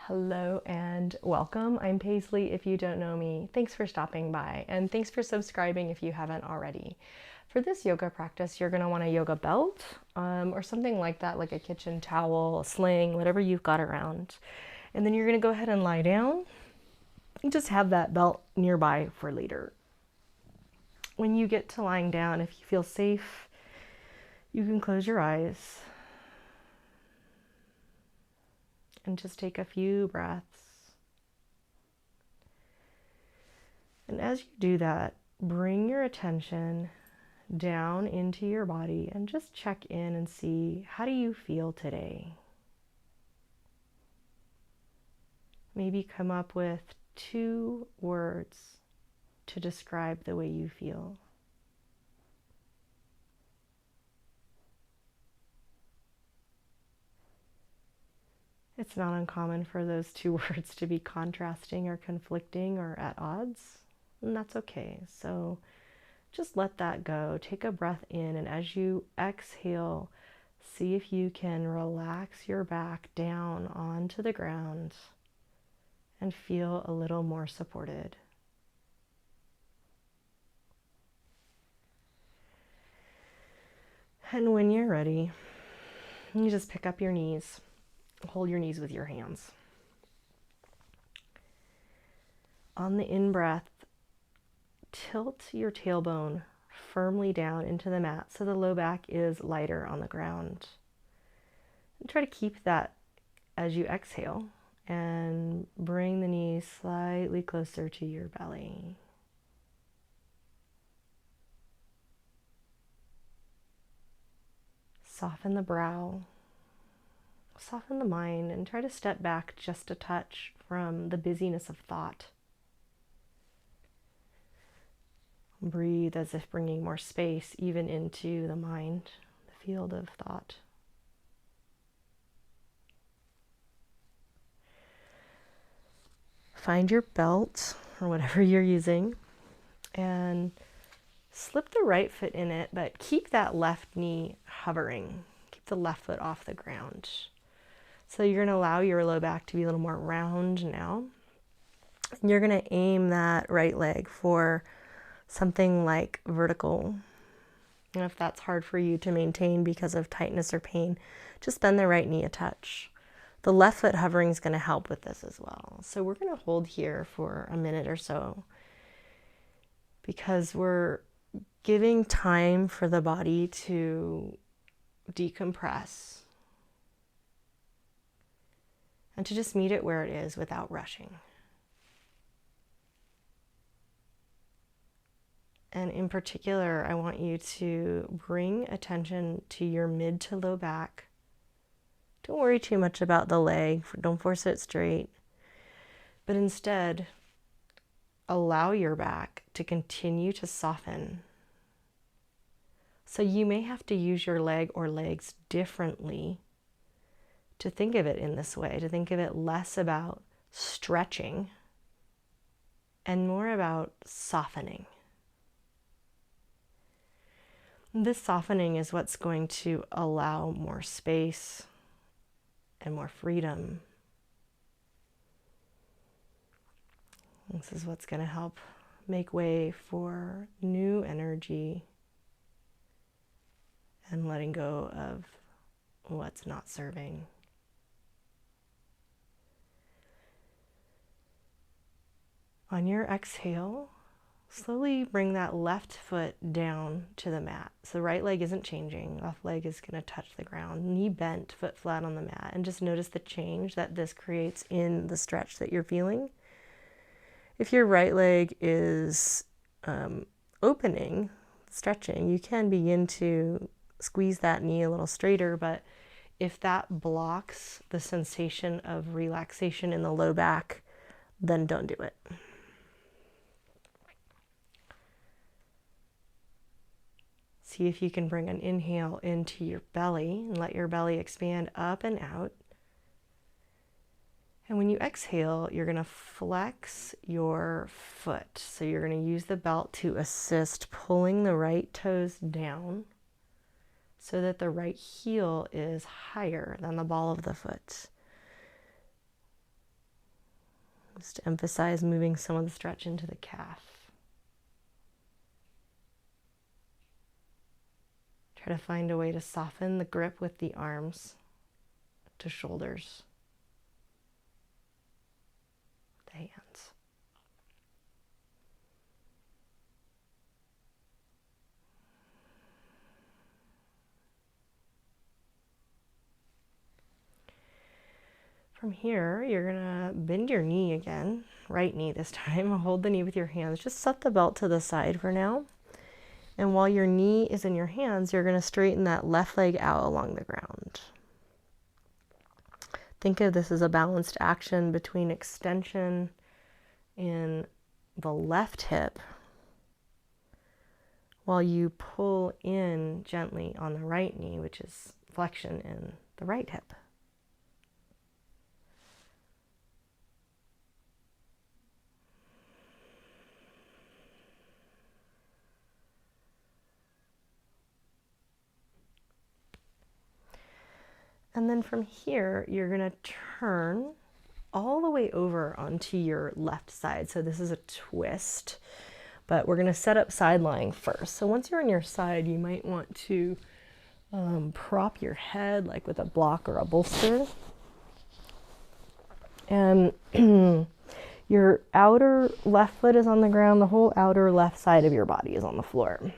Hello and welcome. I'm Paisley if you don't know me. Thanks for stopping by and thanks for subscribing if you haven't already. For this yoga practice, you're going to want a yoga belt or something like that, like a kitchen towel, a sling, whatever you've got around. And then you're going to go ahead and lie down and just have that belt nearby for later. When you get to lying down, if you feel safe, you can close your eyes and just take a few breaths. And as you do that, bring your attention down into your body and just check in and see, how do you feel today? Maybe come up with 2 words to describe the way you feel. It's not uncommon for those 2 words to be contrasting or conflicting or at odds, and that's okay. So just let that go. Take a breath in, and as you exhale, see if you can relax your back down onto the ground and feel a little more supported. And when you're ready, you just pick up your knees. Hold your knees with your hands. On the in-breath, tilt your tailbone firmly down into the mat so the low back is lighter on the ground. And try to keep that as you exhale and bring the knees slightly closer to your belly. Soften the brow. Soften the mind and try to step back just a touch from the busyness of thought. Breathe as if bringing more space even into the mind, the field of thought. Find your belt or whatever you're using and slip the right foot in it, but keep that left knee hovering. Keep the left foot off the ground. So you're going to allow your low back to be a little more round now. You're going to aim that right leg for something like vertical. And if that's hard for you to maintain because of tightness or pain, just bend the right knee a touch. The left foot hovering is going to help with this as well. So we're going to hold here for a minute or so because we're giving time for the body to decompress and to just meet it where it is without rushing. And in particular, I want you to bring attention to your mid to low back. Don't worry too much about the leg. Don't force it straight. But instead, allow your back to continue to soften. So you may have to use your leg or legs differently to think of it in this way, to think of it less about stretching and more about softening. This softening is what's going to allow more space and more freedom. This is what's going to help make way for new energy and letting go of what's not serving. On your exhale, slowly bring that left foot down to the mat. So the right leg isn't changing. Left leg is going to touch the ground. Knee bent, foot flat on the mat. And just notice the change that this creates in the stretch that you're feeling. If your right leg is opening, stretching, you can begin to squeeze that knee a little straighter. But if that blocks the sensation of relaxation in the low back, then don't do it. See if you can bring an inhale into your belly and let your belly expand up and out. And when you exhale, you're going to flex your foot. So you're going to use the belt to assist pulling the right toes down so that the right heel is higher than the ball of the foot. Just to emphasize moving some of the stretch into the calf. Try to find a way to soften the grip with the arms to shoulders, the hands. From here, you're gonna bend your knee again, right knee this time. Hold the knee with your hands. Just set the belt to the side for now. And while your knee is in your hands, you're gonna straighten that left leg out along the ground. Think of this as a balanced action between extension in the left hip while you pull in gently on the right knee, which is flexion in the right hip. And then from here, you're gonna turn all the way over onto your left side. So this is a twist, but we're gonna set up side lying first. So once you're on your side, you might want to prop your head like with a block or a bolster. And your outer left foot is on the ground, the whole outer left side of your body is on the floor.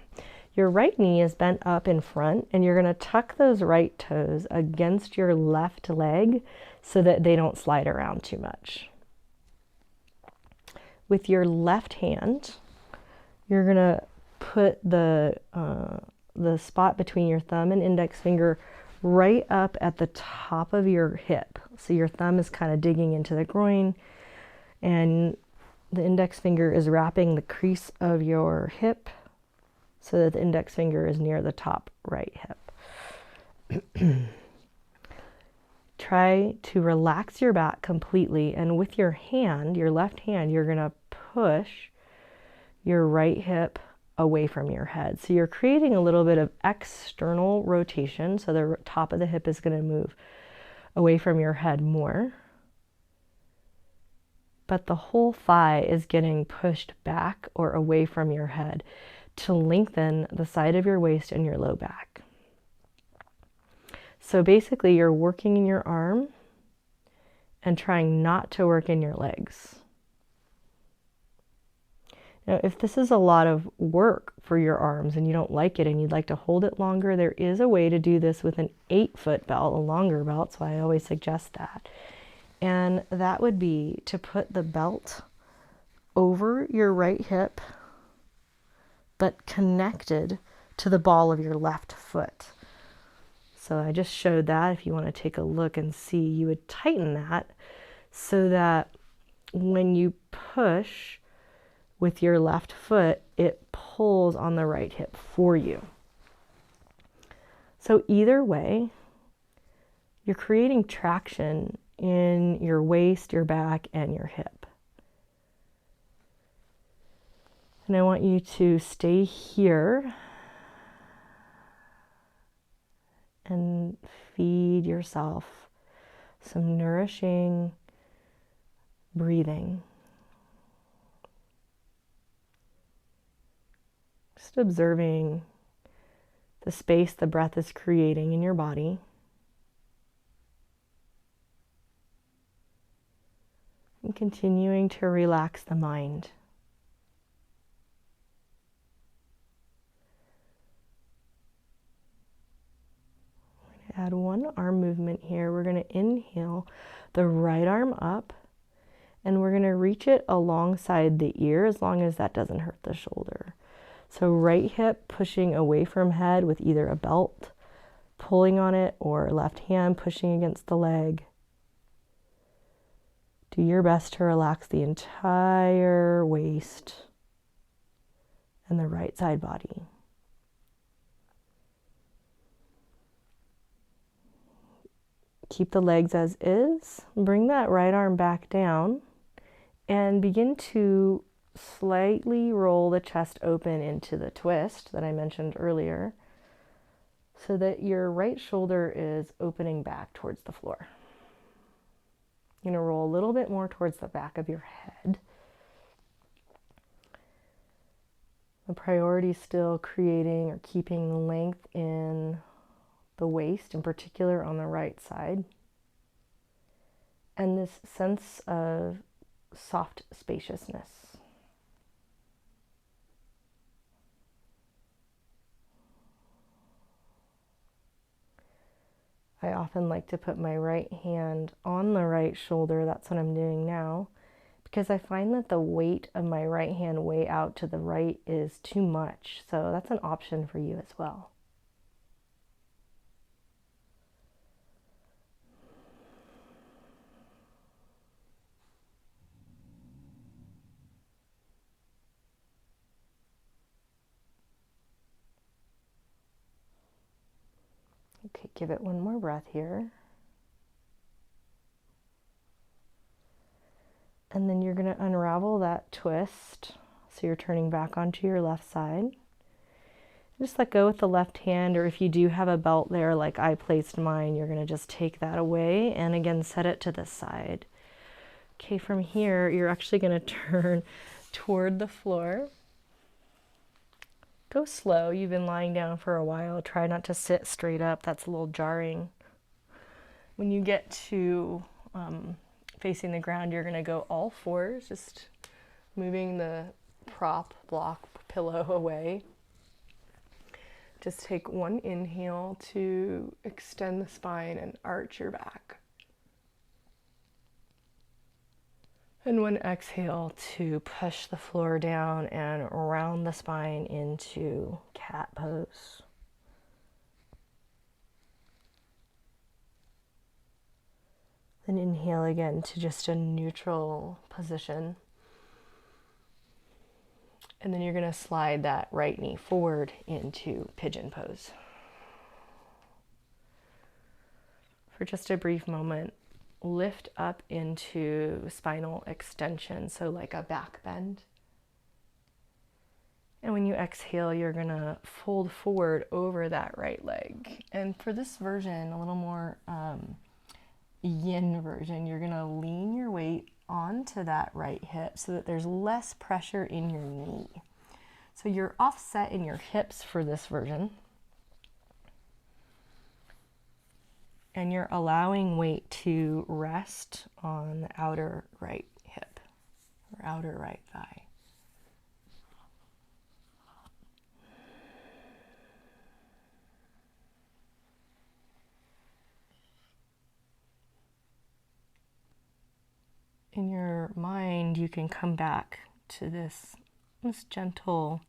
Your right knee is bent up in front, and you're gonna tuck those right toes against your left leg so that they don't slide around too much. With your left hand, you're gonna put the spot between your thumb and index finger right up at the top of your hip. So your thumb is kind of digging into the groin, and the index finger is wrapping the crease of your hip so that the index finger is near the top right hip. Try to relax your back completely, and with your hand, your left hand, you're going to push your right hip away from your head. So you're creating a little bit of external rotation, so the top of the hip is going to move away from your head more. But the whole thigh is getting pushed back or away from your head to lengthen the side of your waist and your low back. So basically you're working in your arm and trying not to work in your legs. Now, if this is a lot of work for your arms and you don't like it and you'd like to hold it longer, there is a way to do this with an 8-foot belt, a longer belt, so I always suggest that. And that would be to put the belt over your right hip, but connected to the ball of your left foot. So I just showed that. If you want to take a look and see, you would tighten that so that when you push with your left foot, it pulls on the right hip for you. So either way, you're creating traction in your waist, your back, and your hip. And I want you to stay here and feed yourself some nourishing breathing. Just observing the space the breath is creating in your body. And continuing to relax the mind. Add one arm movement here. We're going to inhale the right arm up, and we're going to reach it alongside the ear as long as that doesn't hurt the shoulder. So right hip pushing away from head with either a belt pulling on it or left hand pushing against the leg. Do your best to relax the entire waist and the right side body. Keep the legs as is. Bring that right arm back down and begin to slightly roll the chest open into the twist that I mentioned earlier so that your right shoulder is opening back towards the floor. You're going to roll a little bit more towards the back of your head. The priority is still creating or keeping the length in the waist, in particular on the right side. And this sense of soft spaciousness. I often like to put my right hand on the right shoulder. That's what I'm doing now, because I find that the weight of my right hand way out to the right is too much. So that's an option for you as well. Okay, give it one more breath here. And then you're going to unravel that twist. So you're turning back onto your left side. Just let go with the left hand, or if you do have a belt there like I placed mine, you're going to just take that away and again set it to the side. Okay, from here, you're actually going to turn toward the floor. Go slow. You've been lying down for a while. Try not to sit straight up. That's a little jarring. When you get to facing the ground, you're going to go all fours, just moving the prop, block, pillow away. Just take one inhale to extend the spine and arch your back. And one exhale to push the floor down and round the spine into cat pose. Then inhale again to just a neutral position. And then you're going to slide that right knee forward into pigeon pose. For just a brief moment, lift up into spinal extension, so like a back bend. And when you exhale, you're going to fold forward over that right leg. And for this version, a little more yin version, you're going to lean your weight onto that right hip so that there's less pressure in your knee. So you're offset in your hips for this version. And you're allowing weight to rest on the outer right hip or outer right thigh. In your mind, you can come back to this gentle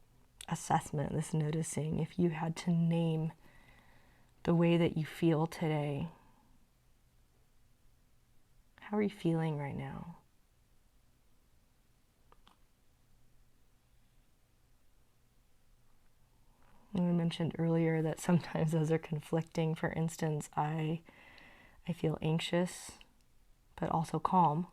assessment, this noticing. If you had to name the way that you feel today, how are you feeling right now? I mentioned earlier that sometimes those are conflicting. For instance, I feel anxious, but also calm.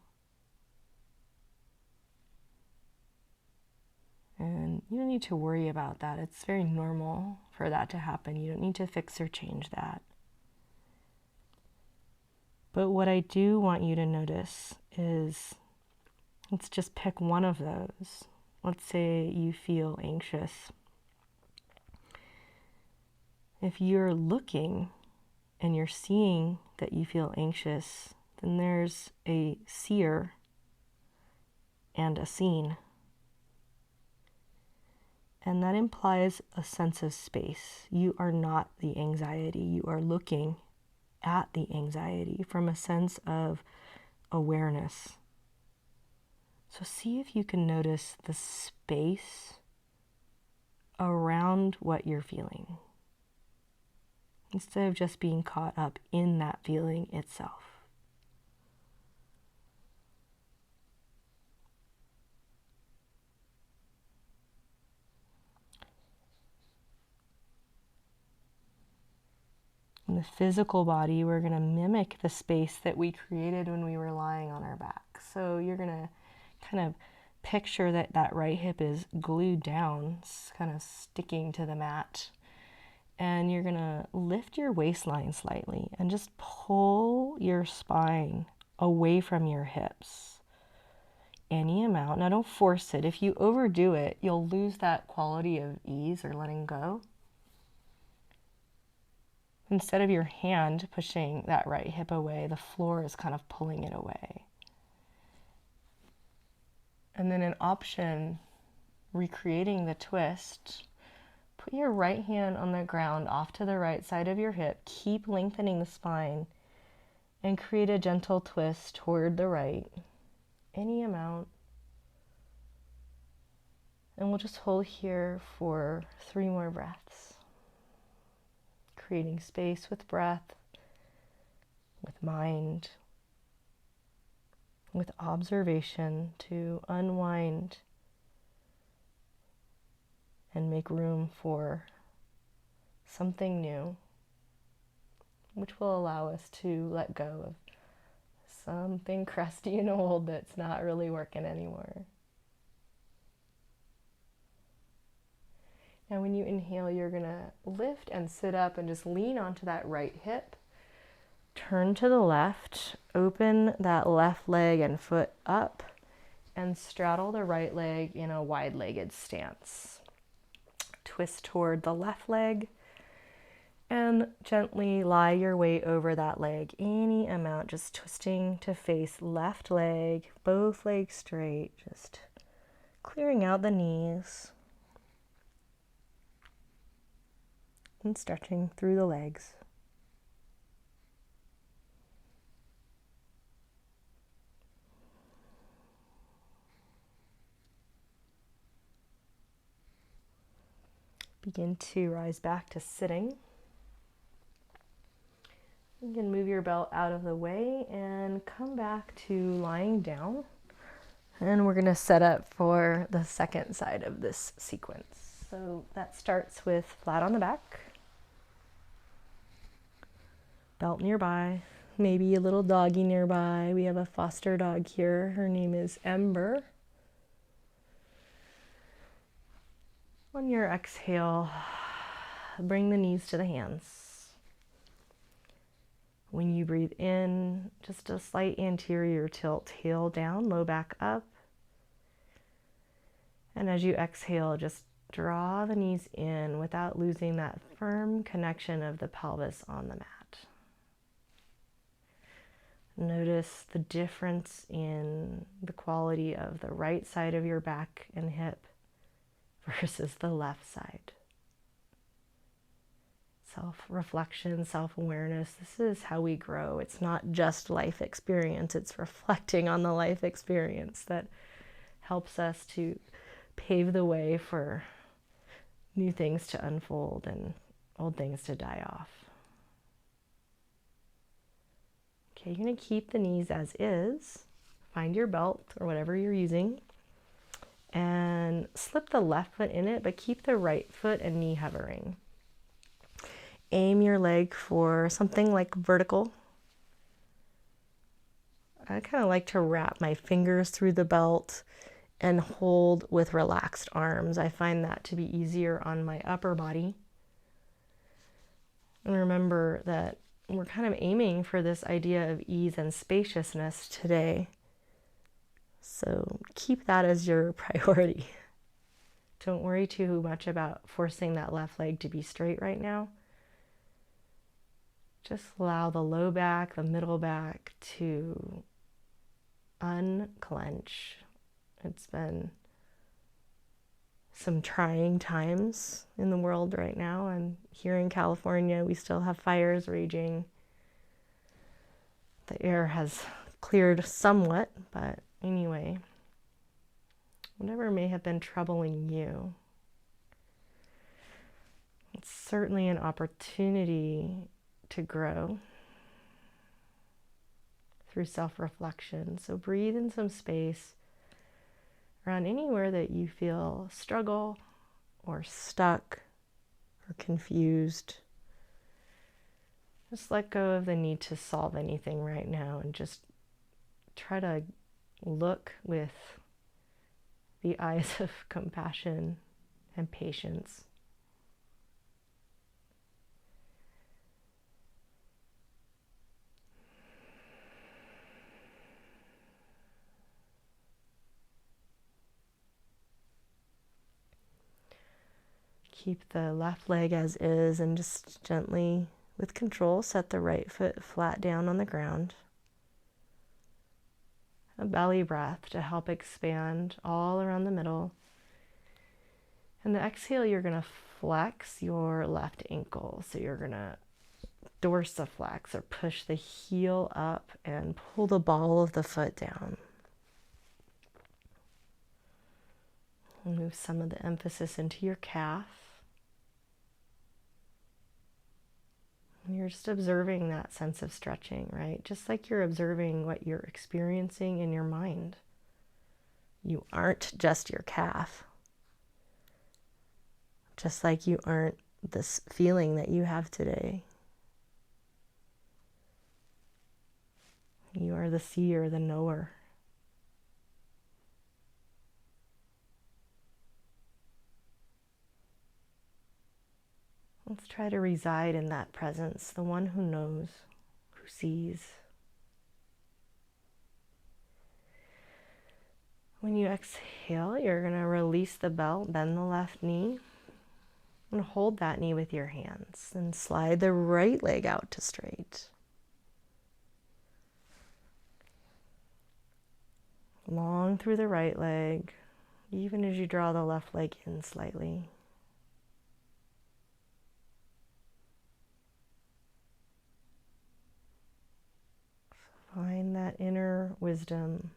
And you don't need to worry about that. It's very normal for that to happen. You don't need to fix or change that. But what I do want you to notice is, let's just pick one of those. Let's say you feel anxious. If you're looking and you're seeing that you feel anxious, then there's a seer and a seen. And that implies a sense of space. You are not the anxiety. You are looking at the anxiety from a sense of awareness. So see if you can notice the space around what you're feeling, instead of just being caught up in that feeling itself. In the physical body, we're going to mimic the space that we created when we were lying on our back. So you're going to kind of picture that that right hip is glued down, it's kind of sticking to the mat. And you're going to lift your waistline slightly and just pull your spine away from your hips. Any amount. Now don't force it. If you overdo it, you'll lose that quality of ease or letting go. Instead of your hand pushing that right hip away, the floor is kind of pulling it away. And then an option, recreating the twist. Put your right hand on the ground off to the right side of your hip. Keep lengthening the spine and create a gentle twist toward the right. Any amount. And we'll just hold here for 3 more breaths. Creating space with breath, with mind, with observation to unwind and make room for something new, which will allow us to let go of something crusty and old that's not really working anymore. Now when you inhale, you're gonna lift and sit up and just lean onto that right hip. Turn to the left, open that left leg and foot up, and straddle the right leg in a wide-legged stance. Twist toward the left leg and gently lie your weight over that leg, any amount, just twisting to face left leg, both legs straight, just clearing out the knees and stretching through the legs. Begin to rise back to sitting. You can move your belt out of the way and come back to lying down. And we're going to set up for the second side of this sequence. So that starts with flat on the back, belt nearby, maybe a little doggy nearby. We have a foster dog here. Her name is Ember. On your exhale, bring the knees to the hands. When you breathe in, just a slight anterior tilt, tail down, low back up. And as you exhale, just draw the knees in without losing that firm connection of the pelvis on the mat. Notice the difference in the quality of the right side of your back and hip versus the left side. Self-reflection, self-awareness, this is how we grow. It's not just life experience, it's reflecting on the life experience that helps us to pave the way for new things to unfold and old things to die off. Okay, you're going to keep the knees as is. Find your belt or whatever you're using and slip the left foot in it, but keep the right foot and knee hovering. Aim your leg for something like vertical. I kind of like to wrap my fingers through the belt and hold with relaxed arms. I find that to be easier on my upper body. And remember that we're kind of aiming for this idea of ease and spaciousness today. So keep that as your priority. Don't worry too much about forcing that left leg to be straight right now. Just allow the low back, the middle back to unclench. It's been some trying times in the world right now, and here in California we still have fires raging. The air has cleared somewhat, but anyway, whatever may have been troubling you, it's certainly an opportunity to grow through self-reflection. So breathe in some space around anywhere that you feel struggle or stuck or confused. Just let go of the need to solve anything right now and just try to look with the eyes of compassion and patience. Keep the left leg as is and just gently, with control, set the right foot flat down on the ground. A belly breath to help expand all around the middle. And the exhale, you're going to flex your left ankle. So you're going to dorsiflex or push the heel up and pull the ball of the foot down. And move some of the emphasis into your calf. And you're just observing that sense of stretching, right? Just like you're observing what you're experiencing in your mind. You aren't just your calf. Just like you aren't this feeling that you have today. You are the seer, the knower. Let's try to reside in that presence, the one who knows, who sees. When you exhale, you're going to release the belt, bend the left knee, and hold that knee with your hands. And slide the right leg out to straight. Long through the right leg, even as you draw the left leg in slightly. Find that inner wisdom.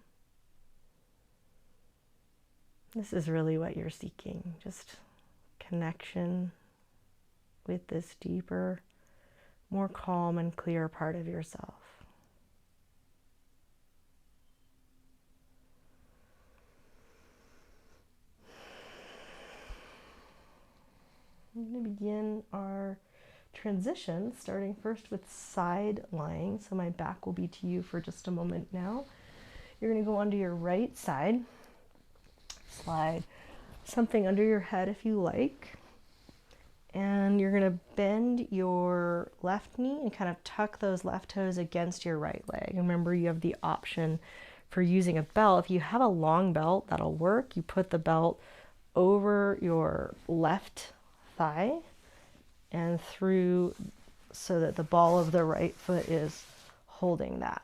This is really what you're seeking, just connection with this deeper, more calm and clear part of yourself. We're going to begin our transition, starting first with side lying. So my back will be to you for just a moment now. You're going to go onto your right side. Slide something under your head if you like. And you're going to bend your left knee and kind of tuck those left toes against your right leg. Remember, you have the option for using a belt. If you have a long belt, that'll work. You put the belt over your left thigh and through so that the ball of the right foot is holding that.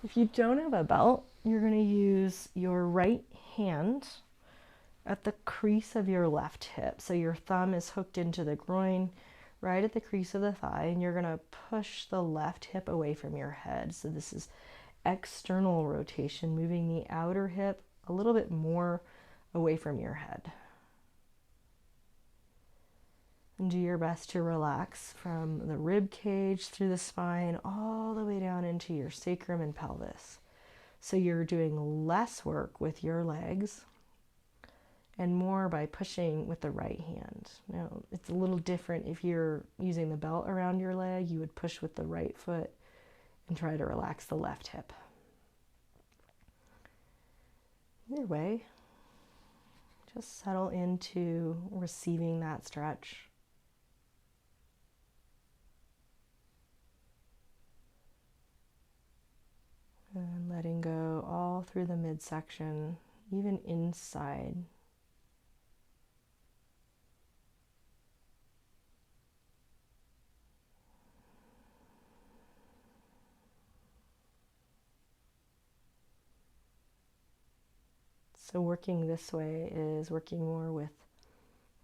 If you don't have a belt, you're going to use your right hand at the crease of your left hip. So your thumb is hooked into the groin, right at the crease of the thigh, and you're going to push the left hip away from your head. So this is external rotation, moving the outer hip a little bit more away from your head. And do your best to relax from the rib cage through the spine all the way down into your sacrum and pelvis. So you're doing less work with your legs and more by pushing with the right hand. Now, it's a little different if you're using the belt around your leg. You would push with the right foot and try to relax the left hip. Either way, just settle into receiving that stretch. And letting go all through the midsection, even inside. So working this way is working more with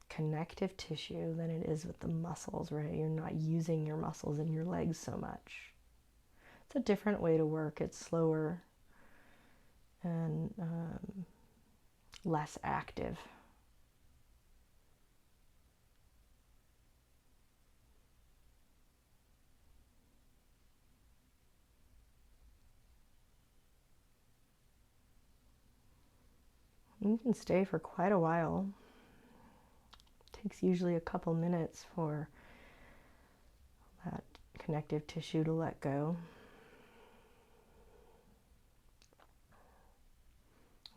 connective tissue than it is with the muscles, right? You're not using your muscles in your legs so much. It's a different way to work. It's slower and less active. You can stay for quite a while. It takes usually a couple minutes for that connective tissue to let go.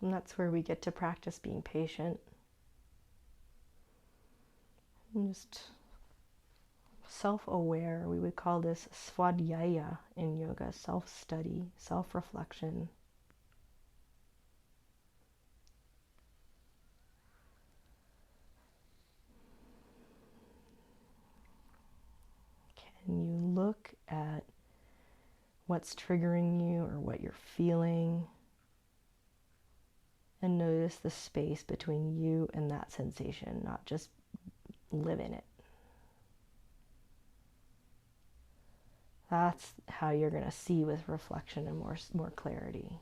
And that's where we get to practice being patient. And just self-aware. We would call this svadhyaya in yoga, self-study, self-reflection. look at what's triggering you or what you're feeling, and notice the space between you and that sensation, not just live in it. That's how you're going to see with reflection and more clarity.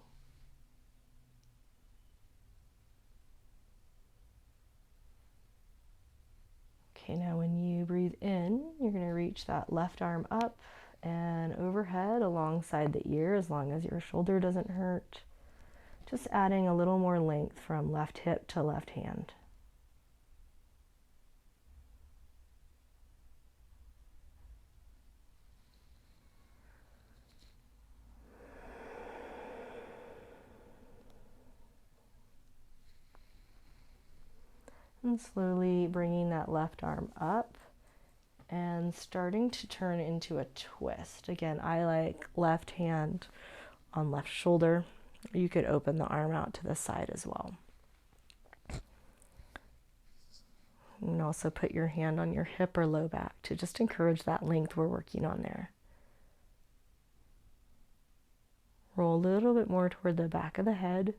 Okay, now when you breathe in, you're going to reach that left arm up and overhead alongside the ear, as long as your shoulder doesn't hurt. Just adding a little more length from left hip to left hand. And slowly bringing that left arm up and starting to turn into a twist. Again, I like left hand on left shoulder. You could open the arm out to the side as well. You can also put your hand on your hip or low back to just encourage that length we're working on there. Roll a little bit more toward the back of the head.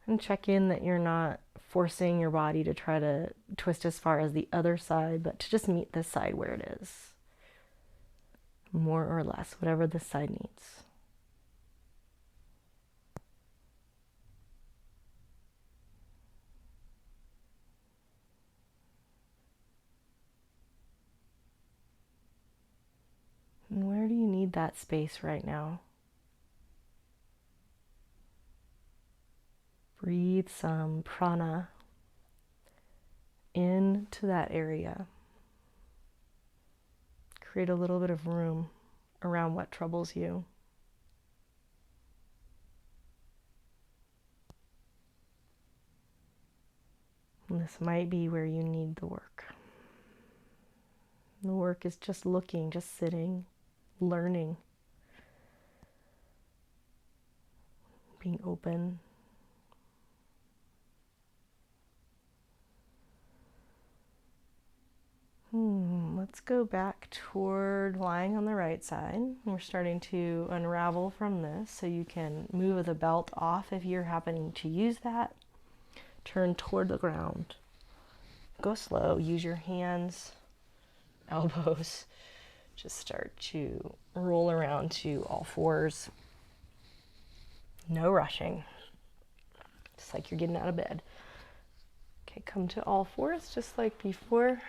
And check in that you're not forcing your body to try to twist as far as the other side, but to just meet this side where it is. More or less, whatever this side needs. And where do you need that space right now? Breathe some prana into that area. Create a little bit of room around what troubles you. And this might be where you need the work. The work is just looking, just sitting, learning, being open. Let's go back toward lying on the right side. We're starting to unravel from this, so you can move the belt off if you're happening to use that. Turn toward the ground. Go slow. Use your hands, elbows. Just start to roll around to all fours. No rushing. Just like you're getting out of bed. Okay, come to all fours just like before.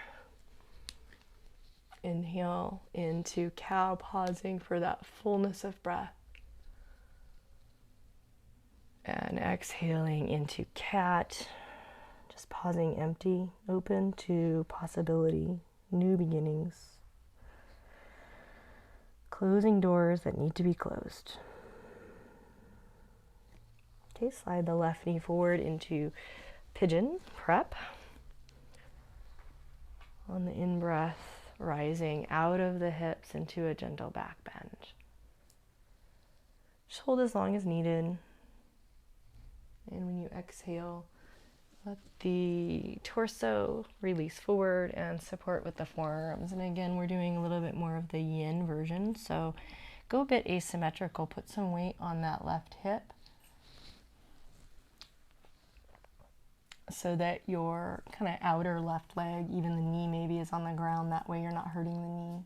Inhale into cow, pausing for that fullness of breath. And exhaling into cat, just pausing empty, open to possibility, new beginnings. Closing doors that need to be closed. Okay, slide the left knee forward into pigeon prep. On the in-breath, rising out of the hips into a gentle back bend. Just hold as long as needed. And when you exhale, let the torso release forward and support with the forearms. And again, we're doing a little bit more of the yin version. So go a bit asymmetrical. Put some weight on that left hip so that your kind of outer left leg, even the knee maybe, is on the ground. That way you're not hurting the knee.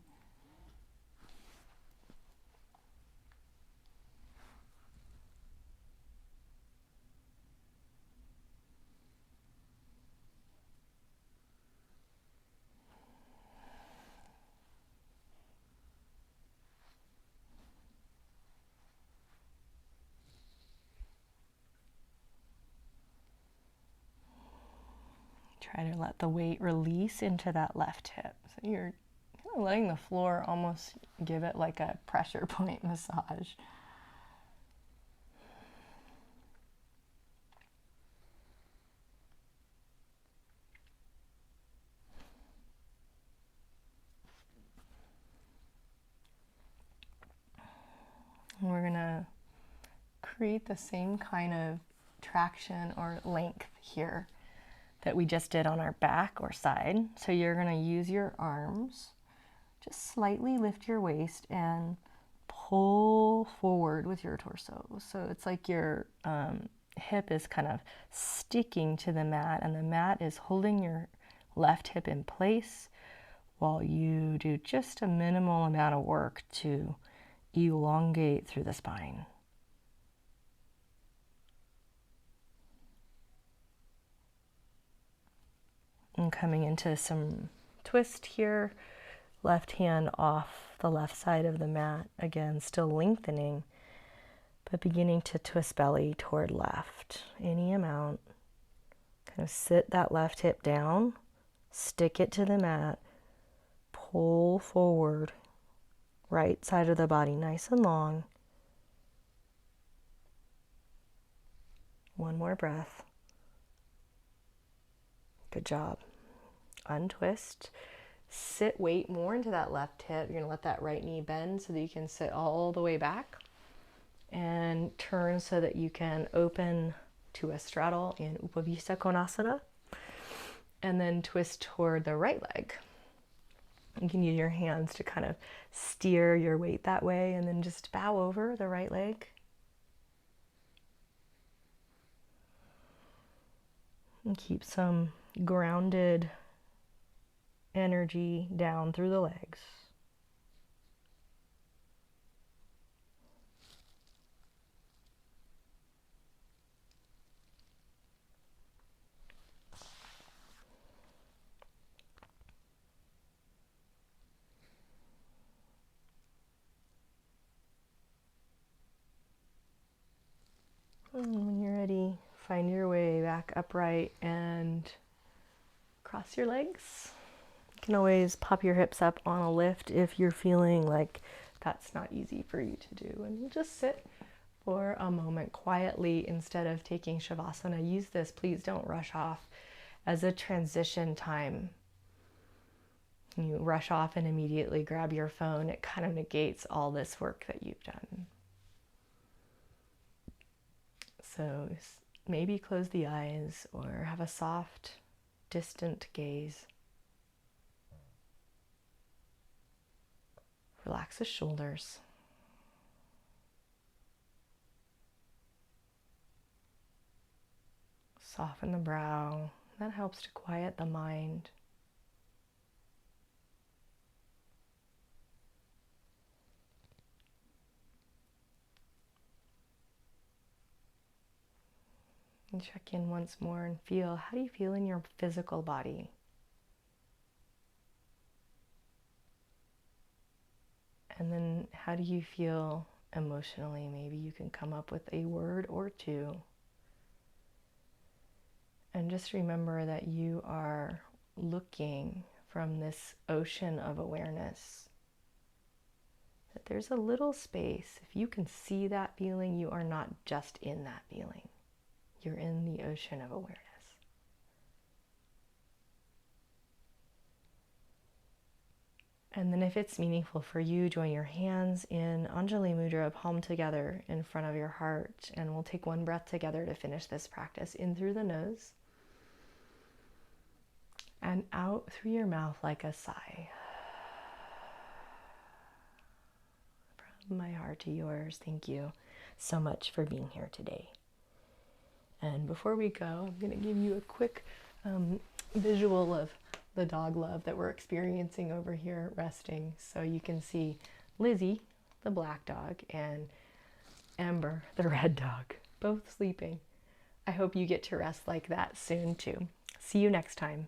Try to let the weight release into that left hip. So you're kind of letting the floor almost give it like a pressure point massage. And we're going to create the same kind of traction or length here that we just did on our back or side. So you're going to use your arms, just slightly lift your waist and pull forward with your torso. So it's like your hip is kind of sticking to the mat, and the mat is holding your left hip in place while you do just a minimal amount of work to elongate through the spine. And coming into some twist here, left hand off the left side of the mat, again still lengthening, but beginning to twist belly toward left, any amount. Kind of sit that left hip down, stick it to the mat, pull forward, right side of the body nice and long. One more breath. Good job. Untwist. Sit weight more into that left hip. You're going to let that right knee bend so that you can sit all the way back. And turn so that you can open to a straddle in Upavisa Konasana. And then twist toward the right leg. You can use your hands to kind of steer your weight that way, and then just bow over the right leg. And keep some grounded energy down through the legs. And when you're ready, find your way back upright and cross your legs. You can always pop your hips up on a lift if you're feeling like that's not easy for you to do. And just sit for a moment quietly instead of taking Shavasana. Use this, please don't rush off, as a transition time. You rush off and immediately grab your phone. It kind of negates all this work that you've done. So maybe close the eyes or have a soft, distant gaze. Relax the shoulders. Soften the brow. That helps to quiet the mind. And check in once more and feel, how do you feel in your physical body? And then how do you feel emotionally? Maybe you can come up with a word or two. And just remember that you are looking from this ocean of awareness. That there's a little space. If you can see that feeling, you are not just in that feeling. You're in the ocean of awareness. And then if it's meaningful for you, join your hands in Anjali Mudra, palm together in front of your heart. And we'll take one breath together to finish this practice. In through the nose. And out through your mouth like a sigh. From my heart to yours, thank you so much for being here today. And before we go, I'm going to give you a quick visual of the dog love that we're experiencing over here resting. So you can see Lizzie, the black dog, and Amber, the red dog, both sleeping. I hope you get to rest like that soon too. See you next time.